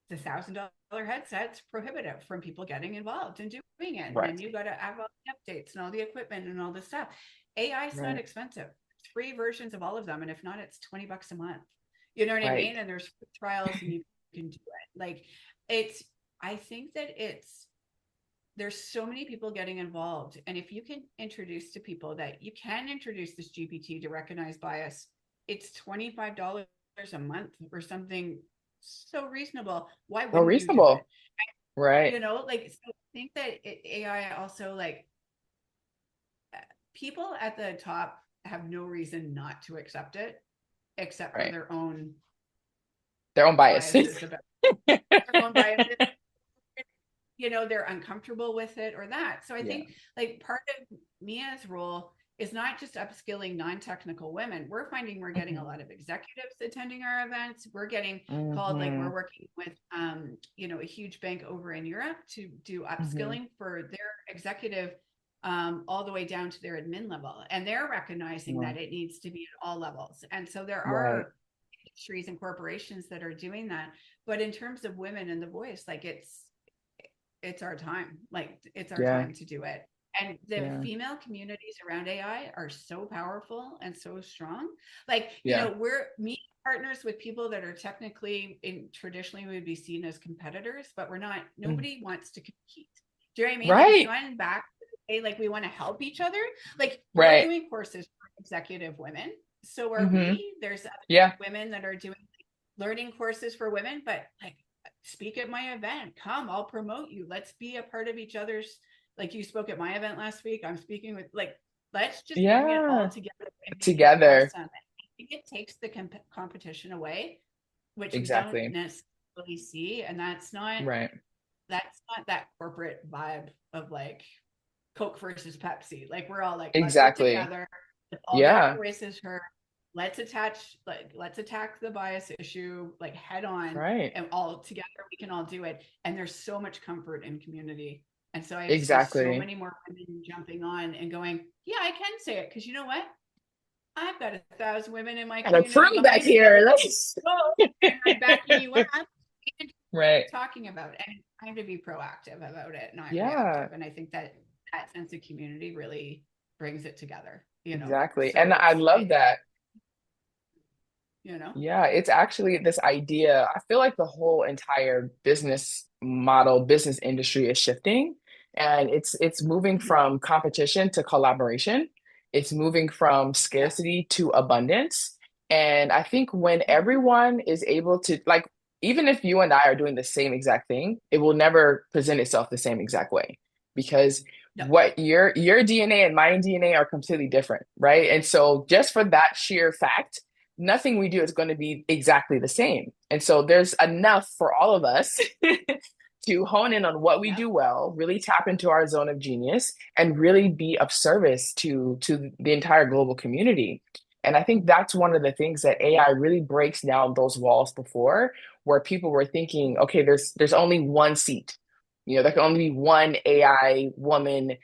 the $1,000 headset's prohibitive from people getting involved and doing it. And Right, then you got to have all the updates and all the equipment and all this stuff. AI is not right, expensive. Free versions of all of them. And if not, it's $20 a month. You know what I right. mean? And there's trials and you can do it. Like it's, I think that there's so many people getting involved. And if you can introduce to people that you can introduce this GPT to recognize bias, it's $25 a month or something so reasonable. Why So wouldn't you do it? reasonable. Right, Like, so I think that AI also, like, people at the top have no reason not to accept it, except for right. their own Their own bias. biases about their own biases. They're uncomfortable with it or that. So I Yeah. think like part of Mia's role is not just upskilling non-technical women. We're finding we're getting a Hmm. lot of executives attending our events. We're getting called, like Hmm. we're working with a huge bank over in Europe to do Hmm. upskilling for their executive, all the way down to their admin level. And they're recognizing Yeah. that it needs to be at all levels. And so there Right. are industries and corporations that are doing that. But in terms of women and the voice, like it's our time. Like it's our Yeah. time to do it. And the Yeah. female communities around AI are so powerful and so strong. Like, Yeah. we're me partners with people that are technically in traditionally would be seen as competitors, but we're not, Mm. nobody wants to compete. Do you know what I mean? Like it's Right. gone back to the day, like we want to help each other. Like we're Right. doing courses for executive women. So are Hmm. we. There's other Yeah. women that are doing learning courses for women, but like speak at my event, come, I'll promote you, let's be a part of each other's, like you spoke at my event last week, I'm speaking with, like, let's just bring it all Yeah. together and make it Together. awesome. I think it takes the competition away, which we don't Exactly. necessarily see, and Right. that's not that corporate vibe of like Coke versus Pepsi. Like we're all like, let's work Exactly. together. Let's all get our Yeah. voices heard. Let's attack the bias issue like head on, Right. and all together we can all do it. And there's so much comfort in community. And so I see so Exactly. many more women jumping on and going, yeah, I can say it. Cause you know what? I've got 1,000 women in my Got a community crew back behind me that here. are That's and I'm backing you up. And right. talking about it, and time to be proactive about it, not reactive. Yeah. And I think that that sense of community really brings it together, Exactly. So And I love that. you know, Yeah, it's actually this idea. I feel like the whole entire business model, business industry is shifting, and it's moving Mhm. from competition to collaboration. It's moving from Yeah. scarcity to abundance. And I think when everyone is able to, like, even if you and I are doing the same exact thing, it will never present itself the same exact way because No. what your DNA and my DNA are completely different, right? And so just for that sheer fact, nothing we do is going to be exactly the same. And so there's enough for all of us to hone in on what we Yeah. do well, really tap into our zone of genius, and really be of service to the entire global community. And I think that's one of the things that AI really breaks down those walls before, where people were thinking, okay, there's only one seat. There can only be one AI woman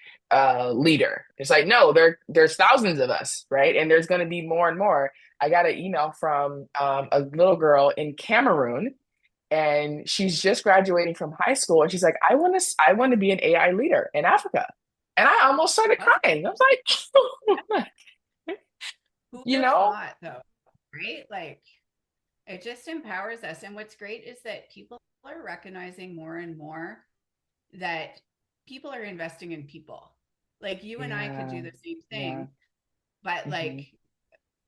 leader. It's like, no, there's thousands of us, right? And there's going to be more and more. I got an email from a little girl in Cameroon, and she's just graduating from high school, and she's like, I want to be an AI leader in Africa, and I almost started That's crying. I was yeah. like, Who you would have know, thought though? Right? Like it just empowers us. And what's great is that people are recognizing more and more that people are investing in people. Like you and I could do yeah, the same yeah, thing, but like hmm,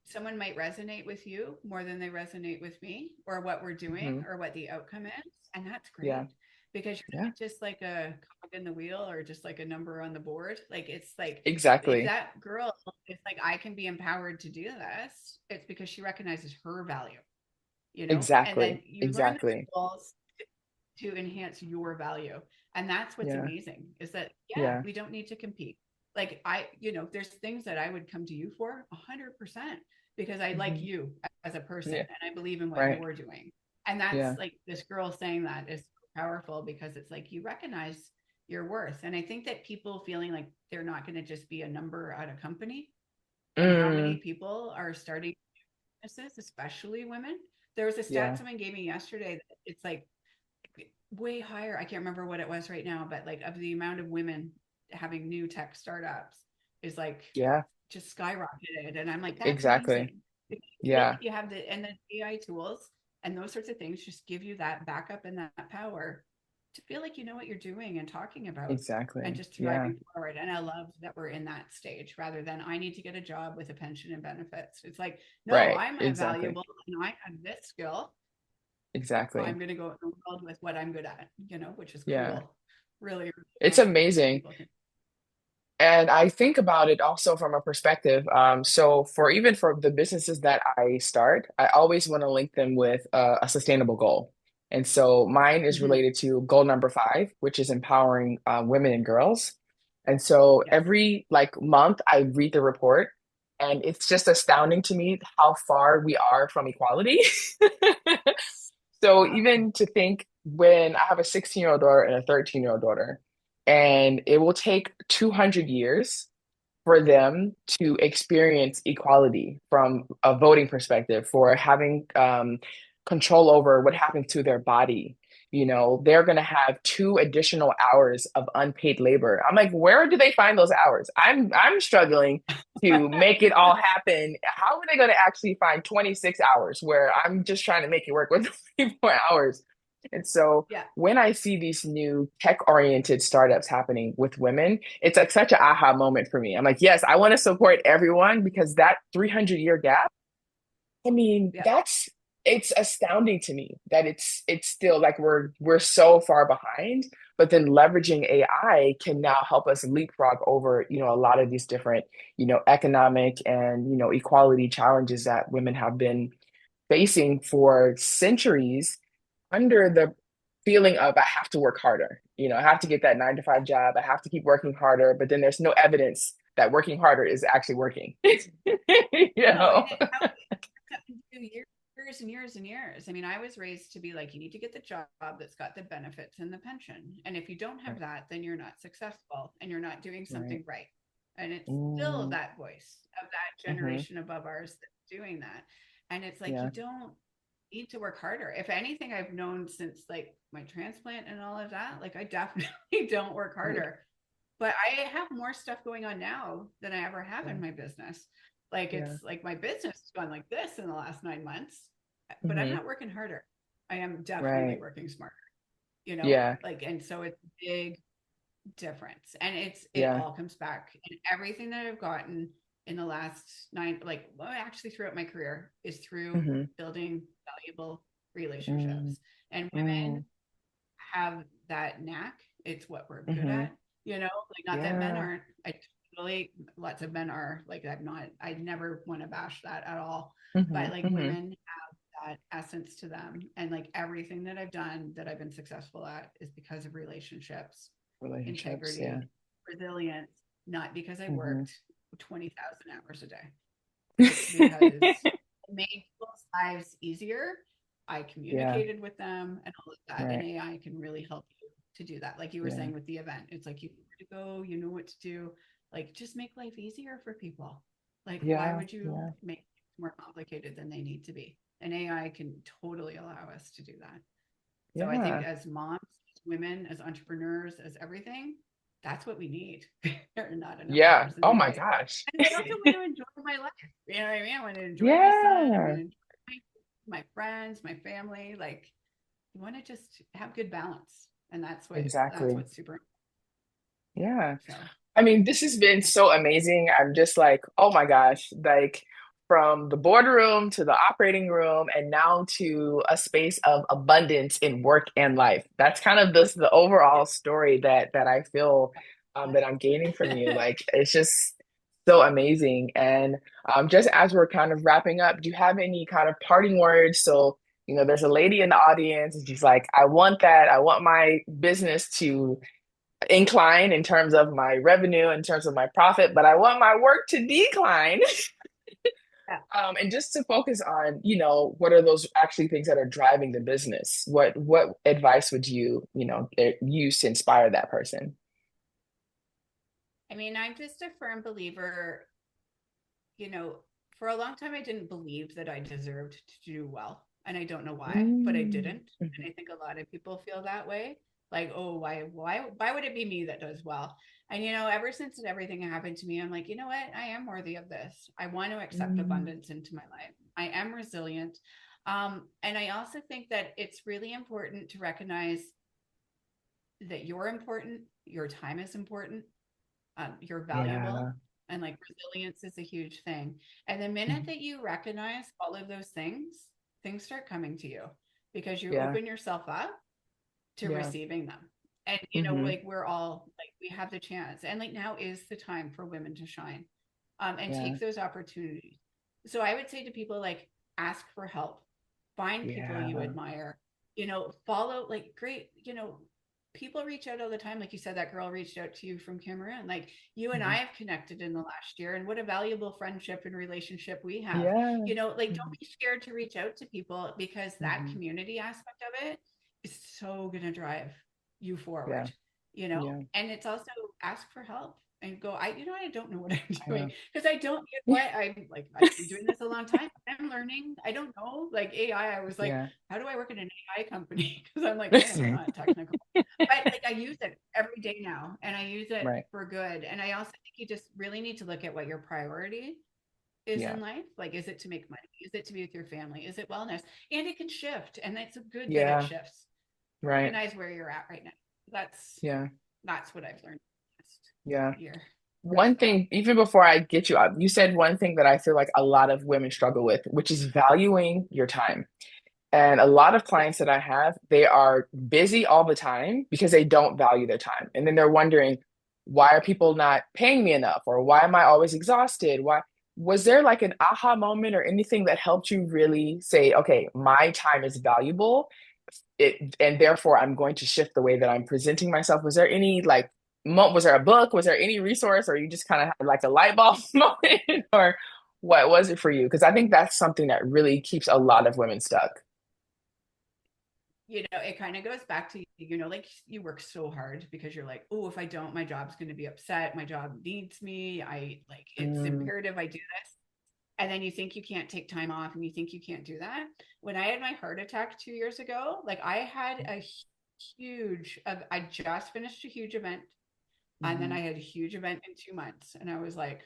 someone might resonate with you more than they resonate with me, or what we're doing hmm, or what the outcome is. And that's yeah, great because you're yeah, not just like a cog in the wheel or just like a number on the board. Like it's like if exactly, that girl is like, I can be empowered to do this, it's because she recognizes her value, and then exactly, you learn the exactly, tools to enhance your value. And that's what's yeah, amazing is that, yeah, yeah, we don't need to compete. Like there's things that I would come to you for 100% because I like hmm, you as a person yeah, and I believe in what right, you're doing. And that's Yeah. like this girl saying that is powerful because it's like you recognize your worth. And I think that people feeling like they're not going to just be a number at a company, and how many Mm, people are starting businesses, especially women. There was a stat yeah. someone gave me yesterday that it's like way higher. I can't remember what it was right now, but like of the amount of women having new tech startups is like Yeah. just skyrocketed. And I'm like, that's Exactly. amazing. You feel Yeah. like you have the, and the AI tools and those sorts of things just give you that backup and that power to feel like you know what you're doing and talking about and Exactly. just Yeah. thriving forward. And I love that we're in that stage rather than I need to get a job with a pension and benefits. It's like, no, Right. I'm Exactly. valuable and I have this skill. Exactly. I'm going to go in the world with what I'm good at, which is Yeah. cool. Really, really It's awesome that amazing. people can. And I think about it also from a perspective. So for even for the businesses that I start, I always want to link them with a sustainable goal. And so mine is Mhm. related to goal number 5, which is empowering women and girls. And so Yes. every like month, I read the report, and it's just astounding to me how far we are from equality. So even to think when I have a 16-year-old daughter and a 13-year-old daughter, and it will take 200 years for them to experience equality from a voting perspective, for having control over what happens to their body. They're going to have 2 additional hours of unpaid labor. I'm like, where do they find those hours? I'm struggling to make it all happen. How are they going to actually find 26 hours where I'm just trying to make it work with 24 hours? And so Yeah. when I see these new tech-oriented startups happening with women, it's like such an aha moment for me. I'm like, yes, I want to support everyone because that 300-year gap, I mean, Yeah. it's astounding to me that it's still like we're so far behind, but then leveraging AI can now help us leapfrog over, a lot of these different, economic and, equality challenges that women have been facing for centuries under the feeling of I have to work harder. I have to get that 9 to 5 job. I have to keep working harder, but then there's no evidence that working harder is actually working. you No, and know? how it do years and years and years. I mean, I was raised to be like, you need to get the job that's got the benefits and the pension. And if you don't have Right. that, then you're not successful and you're not doing Right. something right. And it's still Mm, that voice of that hmm. generation above ours that's doing that. And it's like, you Yeah. don't need to work harder. If anything, I've known since like my transplant and all of that, like I definitely don't work harder. But I have more stuff going on now than I ever have Yeah. in my business. Like Yeah. it's like my business has gone like this in the last 9 months, but I'm Hmm. not working harder. I am definitely Right. working smarter, Yeah. like, and so it's a big difference. And it Yeah. all comes back and everything that I've gotten in the last nine, like well, actually throughout my career is through Hmm. building valuable Mm, relationships. And women mm, have that knack. It's what we're good hmm. at, like not that men Yeah. aren't. I totally, lots of men are like, I never want to bash that at all. Hmm. But like Hmm. women have that essence to them. And like everything that I've done that I've been successful at is because of relationships, Relationships. Yeah. integrity, resilience, not because I Hmm. worked 20,000 hours a day. It's because it made people's lives easier. I Yeah. communicated with them and all of that. And Right. AI can really help you to do that. Like you were Yeah. saying with the event, it's like you know where to go, you know what to do. Like just make life easier for people. Like, why Yeah. would you Yeah. make it more complicated than they need to be? And AI can totally allow us to do that. So I think Yeah. as moms, as women, as entrepreneurs, as everything, that's what we need. There are not enough Yeah. hours in Oh the my day. gosh. And I also want to enjoy my life. You know what I mean? I want to enjoy my son. I want Yeah. to enjoy my friends, my family. Like you want to just have good balance. And that's Exactly. what's super Yeah. so I mean, this has been so amazing. I'm just like, oh my gosh, like from the boardroom to the operating room and now to a space of abundance in work and life. That's kind of the overall story that I feel that I'm gaining from you. yeah. Like it's just so amazing. And just as we're kind of wrapping up, do you have any kind of parting words? So, there's a lady in the audience and she's like, I want that. I want my business to incline in terms of my revenue, in terms of my profit, but I want my work to decline. And just to focus on, what are those actually things that are driving the business? What advice would you, use to inspire that person? I mean, I'm just a firm believer, you know, for a long time I didn't believe that I deserved to do well. And I don't know why, but I Mm, didn't. And mhm. I think a lot of people feel that way. Like, oh, why would it be me that does well? And ever since everything happened to me, I'm like, you know what? I am worthy of this. I want to accept Mm, abundance into my life. I am resilient. And I also think that it's really important to recognize that you're important, your time is important, you're valuable, yeah. and like resilience is a huge thing. And the minute Mhm. that you recognize all of those things start coming to you because you Yeah. open yourself up to Yeah. receiving them. And Hmm. like we're all like we have the chance, and like now is the time for women to shine, and Yeah. take those opportunities. So I would say to people, like, ask for help, find people you Yeah. admire, follow, like, great, people reach out all the time. Like you said, that girl reached out to you from Cameroon. Like, you and I Mhm. have connected in the last year, and what a valuable friendship and relationship we have. Yeah. Like, don't Mhm. be scared to reach out to people, because that Mhm. community aspect of it is so going to drive you Yeah. forward, Yeah. and it's also ask for help and go, I don't know what I'm I doing, know. because I don't, what I'm like, I've been doing this a long time. I'm learning. I don't know. Like AI, I was like, Yeah. how do I work in an AI company? Because I'm like, I am not technical. But like I use it every day now, and I use it Right. for good. And I also think you just really need to look at what your priority is Yeah. in life. Like, is it to make money? Is it to be with your family? Is it wellness? And it can shift, and it's good that it Yeah. shifts. Right. Recognize where you're at right now. That's Yeah. that's what I've learned last Yeah. year or One so. thing, even before I get you up, you said one thing that I feel like a lot of women struggle with, which is valuing your time. And a lot of Yeah. clients that I have, they are busy all the time because they don't value their time. And then they're wondering, why are people not paying me enough? Or why am I always exhausted? Why was there like an aha moment or anything that helped you really say, okay, my time is valuable, and therefore I'm going to shift the way that I'm presenting myself? Was there any like was there a book? Was there any resource, or you just kind of had like a light bulb moment, or what was it for you? Because I think that's something that really keeps a lot of women stuck. It kind of goes back to, like, you work so hard because you're like, oh, if I don't, my job's going to be upset. My job needs me. I like, it's Mm, imperative I do this. And then you think you can't take time off, and you think you can't do that. When I had my heart attack 2 years ago, like I had a I just finished a huge event, and then I mhm. had a huge event in 2 months. And I was like,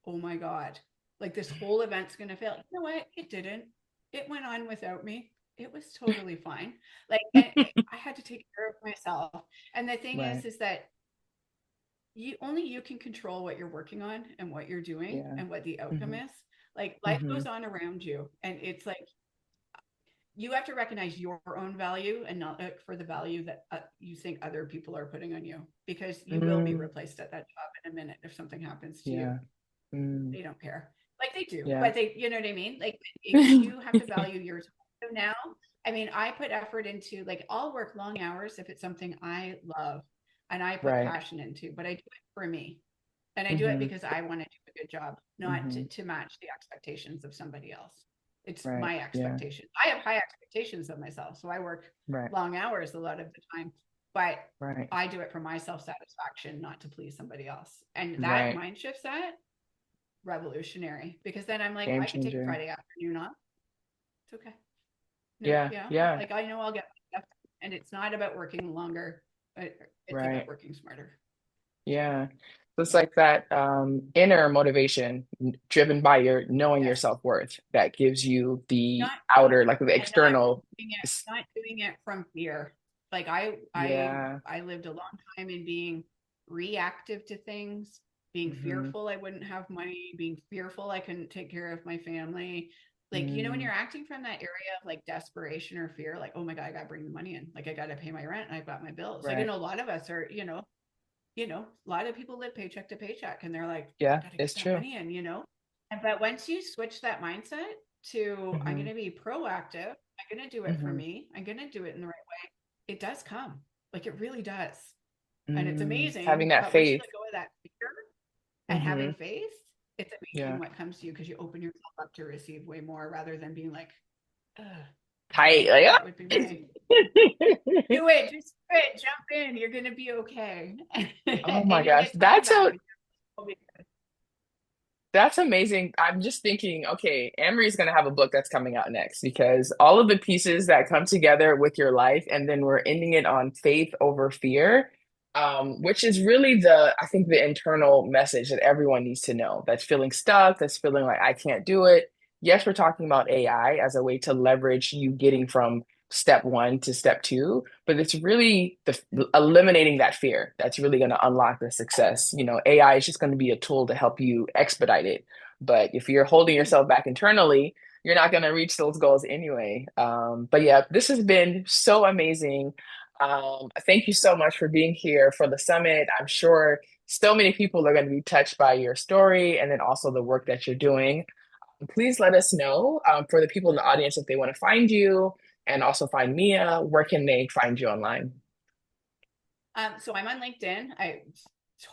oh my God, like this whole event's going to fail. You know what? It didn't. It went on without me. It was totally fine. Like, and I had to take care of myself. And the thing Right. is that you can control what you're working on and what you're doing Yeah. and what the outcome Hmm. is. Like, life Hmm. goes on around you, and it's like you have to recognize your own value and not look for the value that you think other people are putting on you, because you will be Mm, replaced at that job in a minute if something happens to you. yeah. Mm, They don't care. Like they do, yeah. but you know what I mean? Like you have to value your time. So now, I mean, I put effort into, like, I'll work long hours if it's something I love and I put Right. passion into, but I do it for me. And I do it Hmm. because I want to do a good job, not Hmm. to match the expectations of somebody else. It's Right. my Yeah. expectation. I have high expectations of myself. So I work Right. long hours a lot of the time, but Right. I do it for my self satisfaction, not to please somebody else. And that Right. mind shifts that revolutionary, because then I'm like, Game I could take a changer. Friday afternoon off. It's okay. No, Yeah. Yeah. like I know I'll get my stuff done. And it's not about working longer, but it's about Right. working smarter. Yeah. So it's like that inner motivation driven by your knowing your Yes. self-worth that gives you the Not outer, like the and not external. doing it, not doing it from fear. Like Yeah. I lived a long time in being reactive to things, being Hmm. fearful I wouldn't have money, being fearful I couldn't take care of my family. Like, when Mm, you're acting from that area of like desperation or fear, like, oh my God, I gotta bring the money in. Like I gotta pay my rent and I've got my bills. Like, right. a lot of us are, a lot of people live paycheck to paycheck, and they're like, I Yeah, gotta it's get that true. money in. And but once you switch that mindset to, I'm Hmm. gonna be proactive, I'm gonna do it for Hmm. me, I'm gonna do it in the right way, it does come. Like it really does. And it's Mm, having amazing. that But once you faith. let go of that fear and having Hmm. faith, it's amazing Yeah. what comes to you because you open yourself up to receive way more rather than being like, ugh. Tight. So Like, that would be my ah! do it, just do it, jump in, you're gonna be okay. Oh my And you'll gosh. get time back. That's amazing. I'm just thinking, okay, Amory's going to have a book that's coming out next because all of the pieces that come together with your life, and then we're ending it on faith over fear, which is really I think, the internal message that everyone needs to know that's feeling stuck, that's feeling like I can't do it. Yes, we're talking about AI as a way to leverage you getting from step one to step two, but it's really eliminating that fear that's really going to unlock the success. AI is just going to be a tool to help you expedite it. But if you're holding yourself back internally, you're not going to reach those goals anyway. But yeah, this has been so amazing. Thank you so much for being here for the summit. I'm sure so many people are going to be touched by your story and then also the work that you're doing. Please let us know for the people in the audience if they want to find you and also find Mia. Where can they find you online? So I'm on LinkedIn. I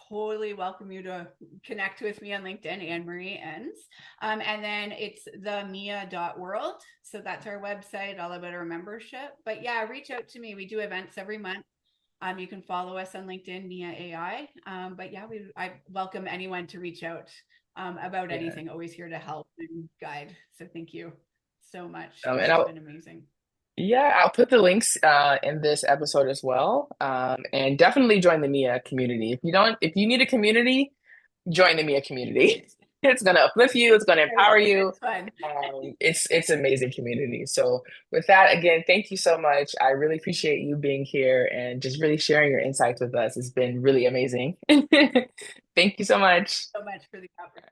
totally welcome you to connect with me on LinkedIn, Anne Marie Enns. And then it's themia.world. So that's our website, all about our membership. But yeah, reach out to me. We do events every month. You can follow us on LinkedIn, Mia AI. But yeah, I welcome anyone to reach out about Yeah. anything. Always here to help and guide. So thank you so much. Um, This and has I'll been amazing. Yeah, I'll put the links in this episode as well. And definitely join the Mia community. If you need a community, join the Mia community. It's gonna uplift you, it's gonna empower you. It's fun. It's amazing community. So with that, again, thank you so much. I really appreciate you being here and just really sharing your insights with us. It's been really amazing. Thank you so much. So much for the opportunity.